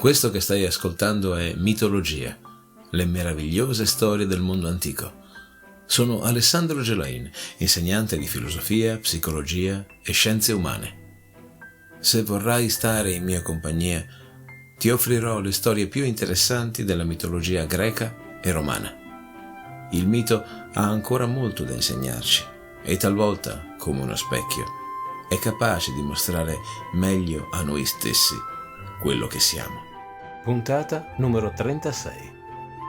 Questo che stai ascoltando è Mitologia, le meravigliose storie del mondo antico. Sono Alessandro Gelain, insegnante di filosofia, psicologia e scienze umane. Se vorrai stare in mia compagnia, ti offrirò le storie più interessanti della mitologia greca e romana. Il mito ha ancora molto da insegnarci e talvolta, come uno specchio, è capace di mostrare meglio a noi stessi quello che siamo. Puntata numero 36.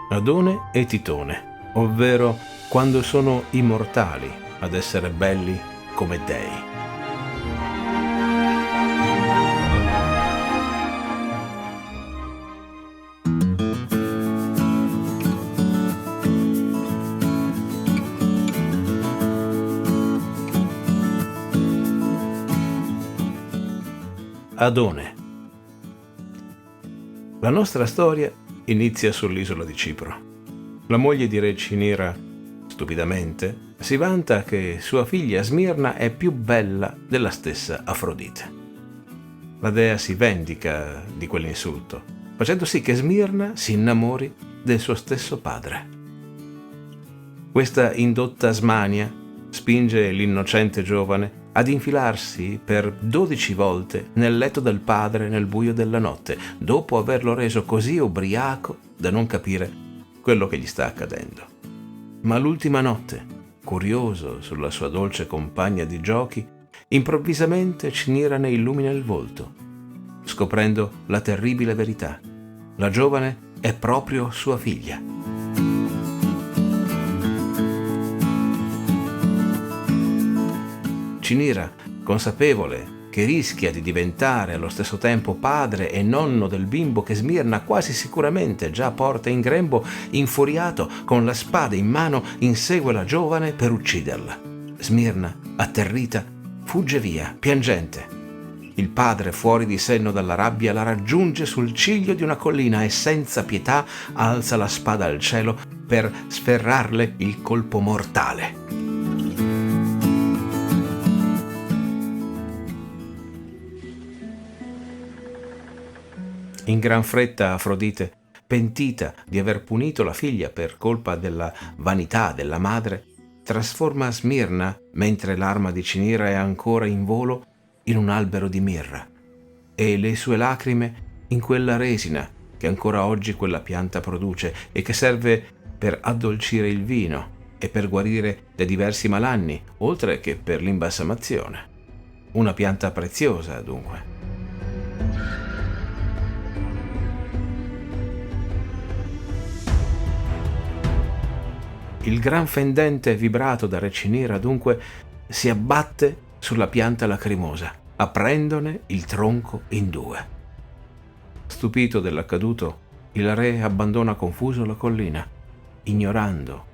Adone e Titone, ovvero quando sono i mortali ad essere belli come dei. Adone. La nostra storia inizia sull'isola di Cipro. La moglie di re Cinira, stupidamente, si vanta che sua figlia Smirna è più bella della stessa Afrodite. La dea si vendica di quell'insulto, facendo sì che Smirna si innamori del suo stesso padre. Questa indotta smania spinge l'innocente giovane ad infilarsi per 12 volte nel letto del padre nel buio della notte, dopo averlo reso così ubriaco da non capire quello che gli sta accadendo. Ma l'ultima notte, curioso sulla sua dolce compagna di giochi, improvvisamente Cinira ne illumina il volto, scoprendo la terribile verità. La giovane è proprio sua figlia. Cinira, consapevole che rischia di diventare allo stesso tempo padre e nonno del bimbo che Smirna quasi sicuramente già porta in grembo, infuriato, con la spada in mano, insegue la giovane per ucciderla. Smirna, atterrita, fugge via, piangente. Il padre, fuori di senno dalla rabbia, la raggiunge sul ciglio di una collina e senza pietà alza la spada al cielo per sferrarle il colpo mortale. In gran fretta Afrodite, pentita di aver punito la figlia per colpa della vanità della madre, trasforma Smirna, mentre l'arma di Cinira è ancora in volo, in un albero di mirra, e le sue lacrime in quella resina che ancora oggi quella pianta produce e che serve per addolcire il vino e per guarire da diversi malanni, oltre che per l'imbalsamazione. Una pianta preziosa, dunque. Il gran fendente vibrato da re Cinira dunque si abbatte sulla pianta lacrimosa, aprendone il tronco in due. Stupito dell'accaduto, il re abbandona confuso la collina, ignorando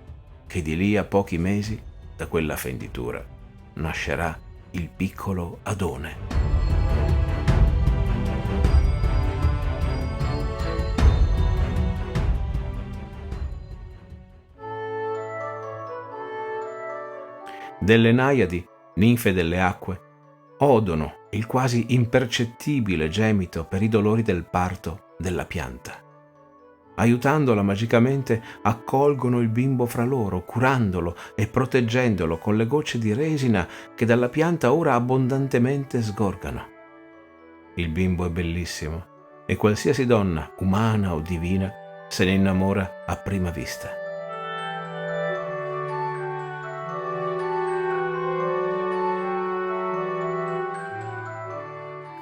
che di lì a pochi mesi, da quella fenditura, nascerà il piccolo Adone. Delle Naiadi, ninfe delle acque, odono il quasi impercettibile gemito per i dolori del parto della pianta. Aiutandola magicamente, accolgono il bimbo fra loro, curandolo e proteggendolo con le gocce di resina che dalla pianta ora abbondantemente sgorgano. Il bimbo è bellissimo e qualsiasi donna, umana o divina, se ne innamora a prima vista.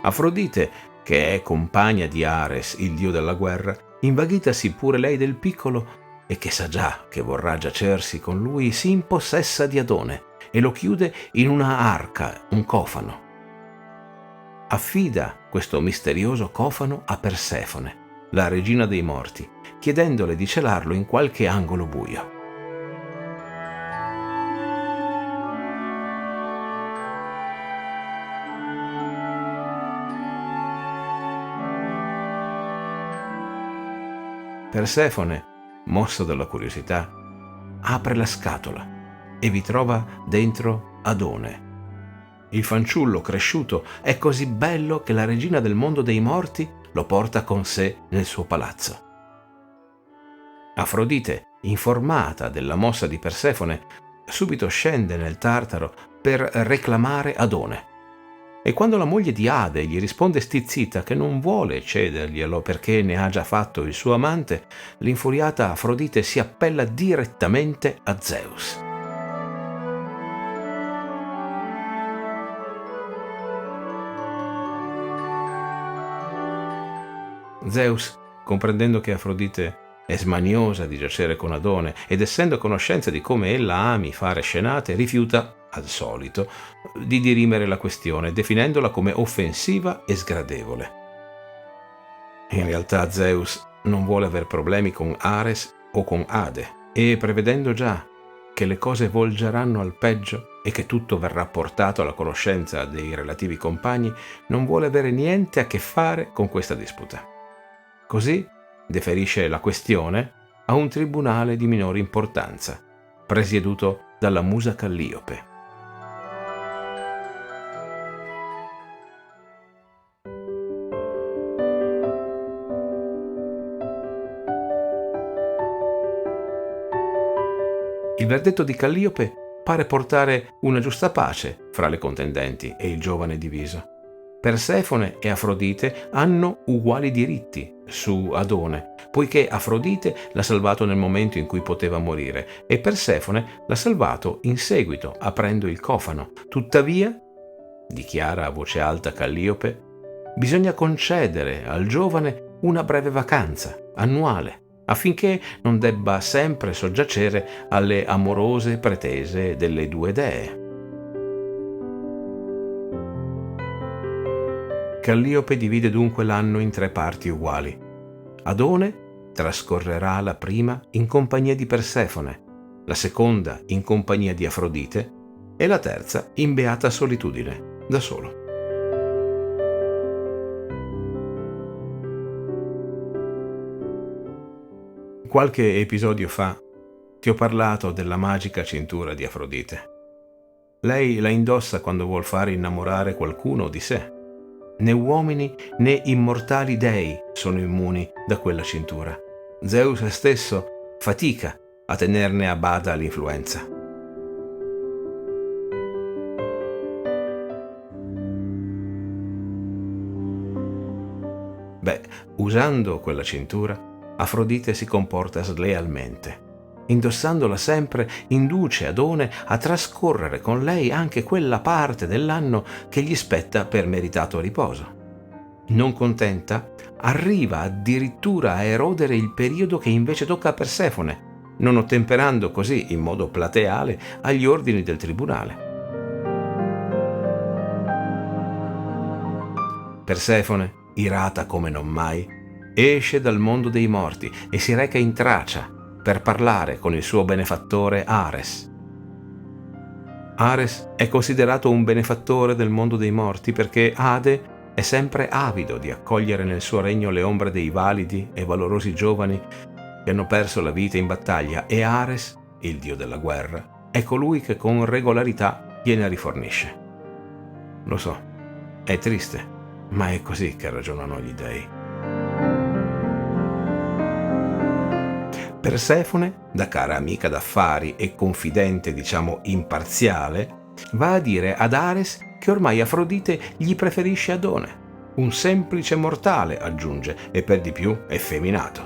Afrodite, che è compagna di Ares, il dio della guerra, invaghitasi pure lei del piccolo e che sa già che vorrà giacersi con lui, si impossessa di Adone e lo chiude in una arca, un cofano. Affida questo misterioso cofano a Persefone, la regina dei morti, chiedendole di celarlo in qualche angolo buio. Persefone, mossa dalla curiosità, apre la scatola e vi trova dentro Adone. Il fanciullo cresciuto è così bello che la regina del mondo dei morti lo porta con sé nel suo palazzo. Afrodite, informata della mossa di Persefone, subito scende nel Tartaro per reclamare Adone. E quando la moglie di Ade gli risponde stizzita che non vuole cederglielo perché ne ha già fatto il suo amante, l'infuriata Afrodite si appella direttamente a Zeus. Zeus, comprendendo che Afrodite è smaniosa di giacere con Adone ed essendo a conoscenza di come ella ami fare scenate, rifiuta, al solito, di dirimere la questione, definendola come offensiva e sgradevole. In realtà Zeus non vuole aver problemi con Ares o con Ade e, prevedendo già che le cose volgeranno al peggio e che tutto verrà portato alla conoscenza dei relativi compagni, non vuole avere niente a che fare con questa disputa. Così deferisce la questione a un tribunale di minore importanza, presieduto dalla musa Calliope. Il verdetto di Calliope pare portare una giusta pace fra le contendenti e il giovane diviso. Persefone e Afrodite hanno uguali diritti su Adone, poiché Afrodite l'ha salvato nel momento in cui poteva morire e Persefone l'ha salvato in seguito, aprendo il cofano. Tuttavia, dichiara a voce alta Calliope, bisogna concedere al giovane una breve vacanza annuale, affinché non debba sempre soggiacere alle amorose pretese delle due dee. Calliope divide dunque l'anno in 3 parti uguali. Adone trascorrerà la prima in compagnia di Persefone, la seconda in compagnia di Afrodite e la terza in beata solitudine, da solo. Qualche episodio fa ti ho parlato della magica cintura di Afrodite. Lei la indossa quando vuol fare innamorare qualcuno di sé. Né uomini né immortali dei sono immuni da quella cintura. Zeus stesso fatica a tenerne a bada l'influenza. Usando quella cintura, Afrodite si comporta slealmente. Indossandola sempre, induce Adone a trascorrere con lei anche quella parte dell'anno che gli spetta per meritato riposo. Non contenta, arriva addirittura a erodere il periodo che invece tocca a Persefone, non ottemperando così in modo plateale agli ordini del tribunale. Persefone, irata come non mai, esce dal mondo dei morti e si reca in Tracia per parlare con il suo benefattore Ares. Ares è considerato un benefattore del mondo dei morti perché Ade è sempre avido di accogliere nel suo regno le ombre dei validi e valorosi giovani che hanno perso la vita in battaglia e Ares, il dio della guerra, è colui che con regolarità gliene rifornisce. Lo so, è triste, ma è così che ragionano gli dei. Persefone, da cara amica d'affari e confidente, diciamo imparziale, va a dire ad Ares che ormai Afrodite gli preferisce Adone. Un semplice mortale, aggiunge, e per di più effeminato.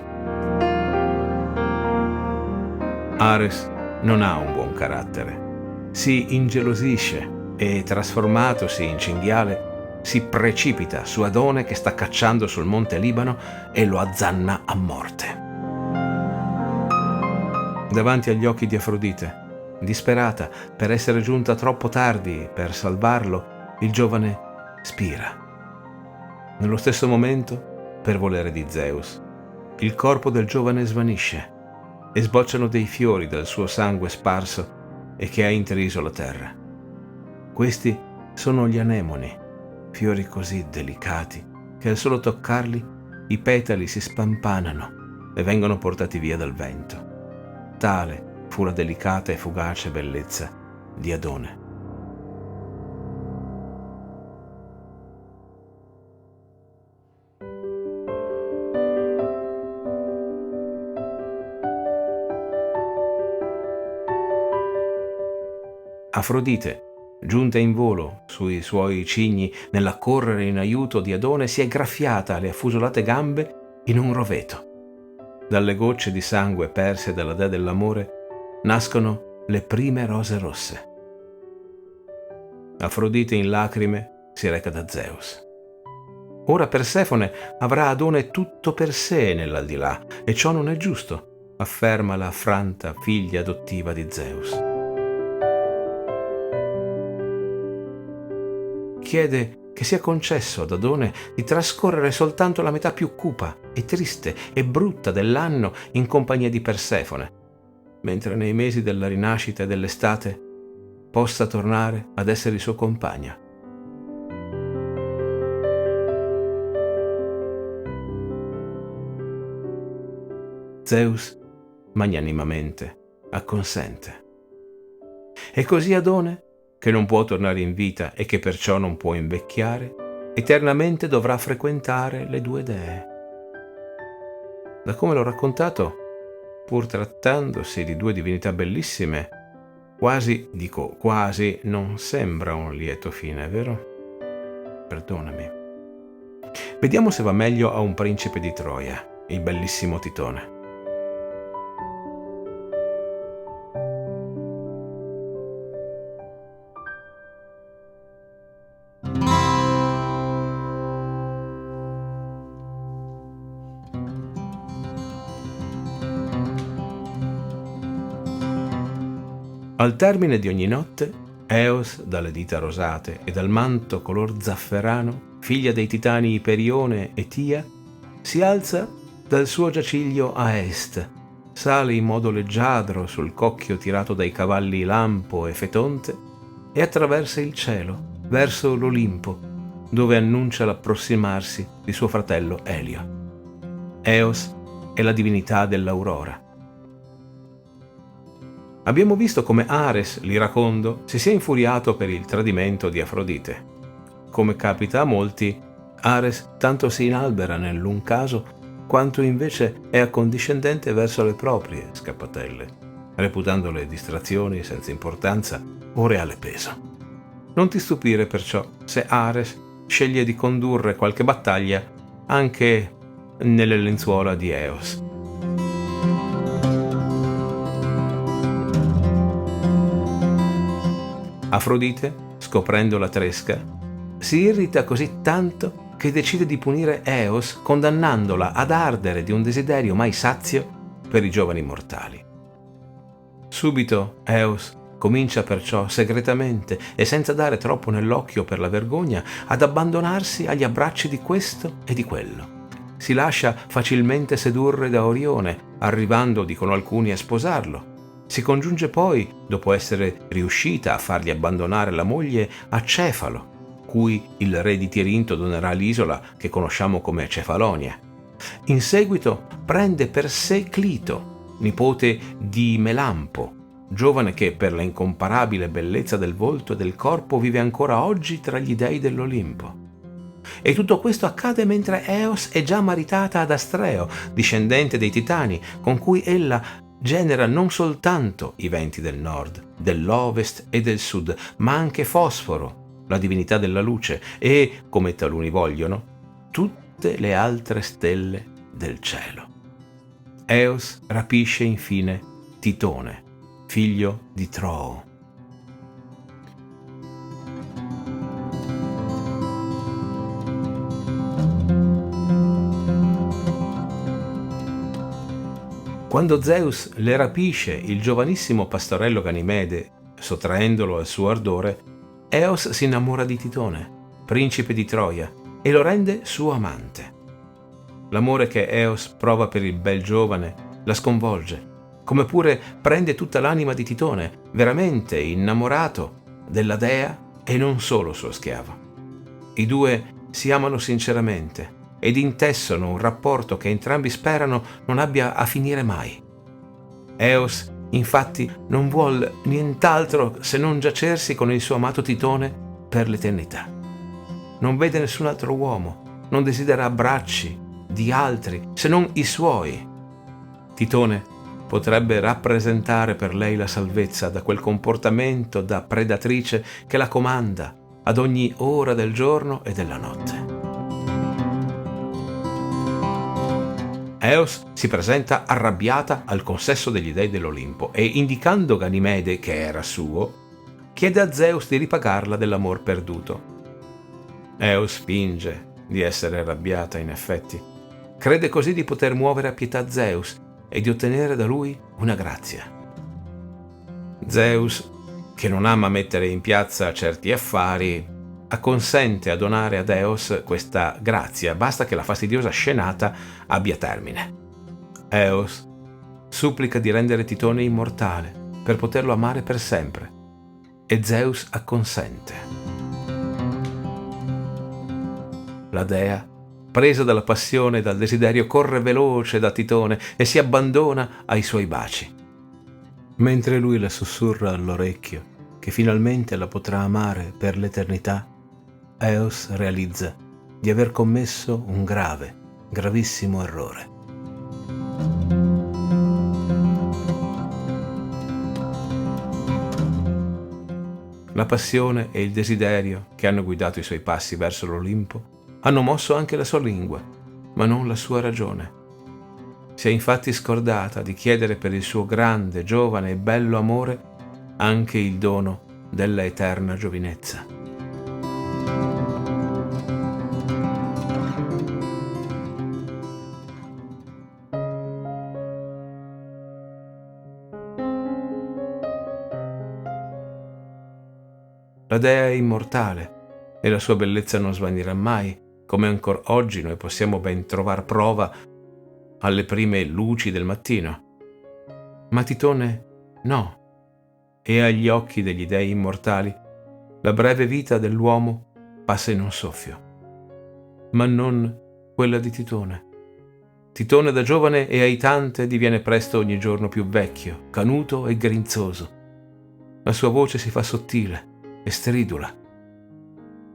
Ares non ha un buon carattere. Si ingelosisce e, trasformatosi in cinghiale, si precipita su Adone che sta cacciando sul monte Libano e lo azzanna a morte. Davanti agli occhi di Afrodite, disperata per essere giunta troppo tardi per salvarlo, il giovane spira. Nello stesso momento, per volere di Zeus, il corpo del giovane svanisce e sbocciano dei fiori dal suo sangue sparso e che ha intriso la terra. Questi sono gli anemoni, fiori così delicati che al solo toccarli i petali si spampanano e vengono portati via dal vento. Tale fu la delicata e fugace bellezza di Adone. Afrodite, giunta in volo sui suoi cigni nell'accorrere in aiuto di Adone, si è graffiata le affusolate gambe in un roveto. Dalle gocce di sangue perse dalla dea dell'amore nascono le prime rose rosse. Afrodite in lacrime si reca da Zeus. Ora Persefone avrà Adone tutto per sé nell'aldilà, e ciò non è giusto, afferma la affranta figlia adottiva di Zeus. Chiede che sia concesso ad Adone di trascorrere soltanto la metà più cupa e triste e brutta dell'anno in compagnia di Persefone, mentre nei mesi della rinascita e dell'estate possa tornare ad essere il suo compagno. Zeus magnanimamente acconsente. E così Adone, che non può tornare in vita e che perciò non può invecchiare, eternamente dovrà frequentare le due dee. Da come l'ho raccontato, pur trattandosi di due divinità bellissime, quasi non sembra un lieto fine, vero? Perdonami. Vediamo se va meglio a un principe di Troia, il bellissimo Titone. Al termine di ogni notte, Eos, dalle dita rosate e dal manto color zafferano, figlia dei titani Iperione e Tia, si alza dal suo giaciglio a est, sale in modo leggiadro sul cocchio tirato dai cavalli Lampo e Fetonte e attraversa il cielo verso l'Olimpo, dove annuncia l'approssimarsi di suo fratello Elio. Eos è la divinità dell'aurora. Abbiamo visto come Ares, l'iracondo, si sia infuriato per il tradimento di Afrodite. Come capita a molti, Ares tanto si inalbera nell'un caso quanto invece è accondiscendente verso le proprie scappatelle, reputandole distrazioni senza importanza o reale peso. Non ti stupire perciò se Ares sceglie di condurre qualche battaglia anche nelle lenzuola di Eos. Afrodite, scoprendo la tresca, si irrita così tanto che decide di punire Eos condannandola ad ardere di un desiderio mai sazio per i giovani mortali. Subito Eos comincia perciò segretamente e senza dare troppo nell'occhio per la vergogna ad abbandonarsi agli abbracci di questo e di quello. Si lascia facilmente sedurre da Orione, arrivando, dicono alcuni, a sposarlo. Si congiunge poi, dopo essere riuscita a fargli abbandonare la moglie, a Cefalo, cui il re di Tirinto donerà l'isola che conosciamo come Cefalonia. In seguito prende per sé Clito, nipote di Melampo, giovane che per la incomparabile bellezza del volto e del corpo vive ancora oggi tra gli dei dell'Olimpo. E tutto questo accade mentre Eos è già maritata ad Astreo, discendente dei Titani, con cui ella genera non soltanto i venti del nord, dell'ovest e del sud, ma anche Fosforo, la divinità della luce, e, come taluni vogliono, tutte le altre stelle del cielo. Eos rapisce infine Titone, figlio di Troo. Quando Zeus le rapisce il giovanissimo pastorello Ganimede, sottraendolo al suo ardore, Eos si innamora di Titone, principe di Troia, e lo rende suo amante. L'amore che Eos prova per il bel giovane la sconvolge, come pure prende tutta l'anima di Titone, veramente innamorato della dea e non solo suo schiavo. I due si amano sinceramente ed intessono un rapporto che entrambi sperano non abbia a finire mai. Eos, infatti, non vuol nient'altro se non giacersi con il suo amato Titone per l'eternità. Non vede nessun altro uomo, non desidera abbracci di altri se non i suoi. Titone potrebbe rappresentare per lei la salvezza da quel comportamento da predatrice che la comanda ad ogni ora del giorno e della notte. Eos si presenta arrabbiata al consesso degli dei dell'Olimpo e, indicando Ganimede che era suo, chiede a Zeus di ripagarla dell'amor perduto. Eos finge di essere arrabbiata in effetti. Crede così di poter muovere a pietà Zeus e di ottenere da lui una grazia. Zeus, che non ama mettere in piazza certi affari, acconsente a donare ad Eos questa grazia, basta che la fastidiosa scenata abbia termine. Eos supplica di rendere Titone immortale per poterlo amare per sempre e Zeus acconsente. La dea, presa dalla passione e dal desiderio, corre veloce da Titone e si abbandona ai suoi baci. Mentre lui le sussurra all'orecchio che finalmente la potrà amare per l'eternità, Eos realizza di aver commesso un gravissimo errore. La passione e il desiderio che hanno guidato i suoi passi verso l'Olimpo hanno mosso anche la sua lingua, ma non la sua ragione. Si è infatti scordata di chiedere per il suo grande, giovane e bello amore anche il dono della eterna giovinezza. La dea è immortale e la sua bellezza non svanirà mai, come ancor oggi noi possiamo ben trovar prova alle prime luci del mattino. Ma Titone no, e agli occhi degli dei immortali la breve vita dell'uomo passa in un soffio, ma non quella di Titone. Titone da giovane e aitante diviene presto ogni giorno più vecchio, canuto e grinzoso. La sua voce si fa sottile e stridula.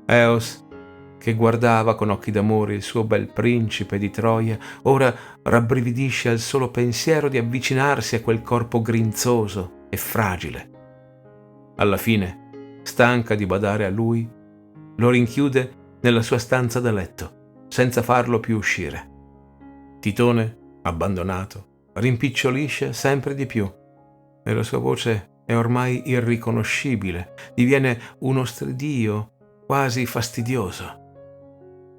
Eos, che guardava con occhi d'amore il suo bel principe di Troia, ora rabbrividisce al solo pensiero di avvicinarsi a quel corpo grinzoso e fragile. Alla fine, stanca di badare a lui, lo rinchiude nella sua stanza da letto, senza farlo più uscire. Titone, abbandonato, rimpicciolisce sempre di più e la sua voce è ormai irriconoscibile, diviene uno stridio quasi fastidioso.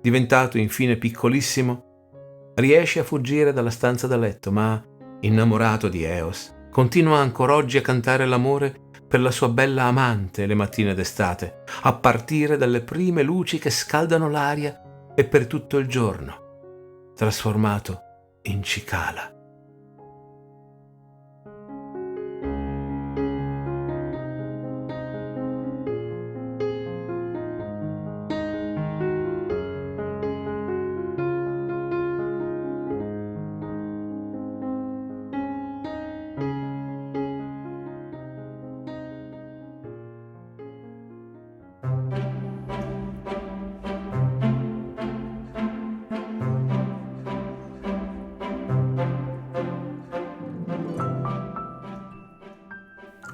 Diventato infine piccolissimo, riesce a fuggire dalla stanza da letto, ma, innamorato di Eos, continua ancor oggi a cantare l'amore per la sua bella amante le mattine d'estate, a partire dalle prime luci che scaldano l'aria e per tutto il giorno, trasformato in cicala.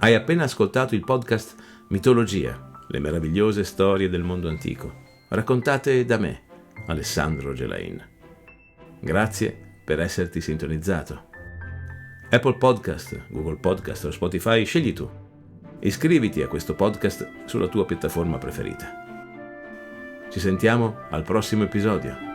Hai appena ascoltato il podcast Mitologia, le meravigliose storie del mondo antico, raccontate da me, Alessandro Gelain. Grazie per esserti sintonizzato. Apple Podcast, Google Podcast o Spotify, scegli tu. Iscriviti a questo podcast sulla tua piattaforma preferita. Ci sentiamo al prossimo episodio.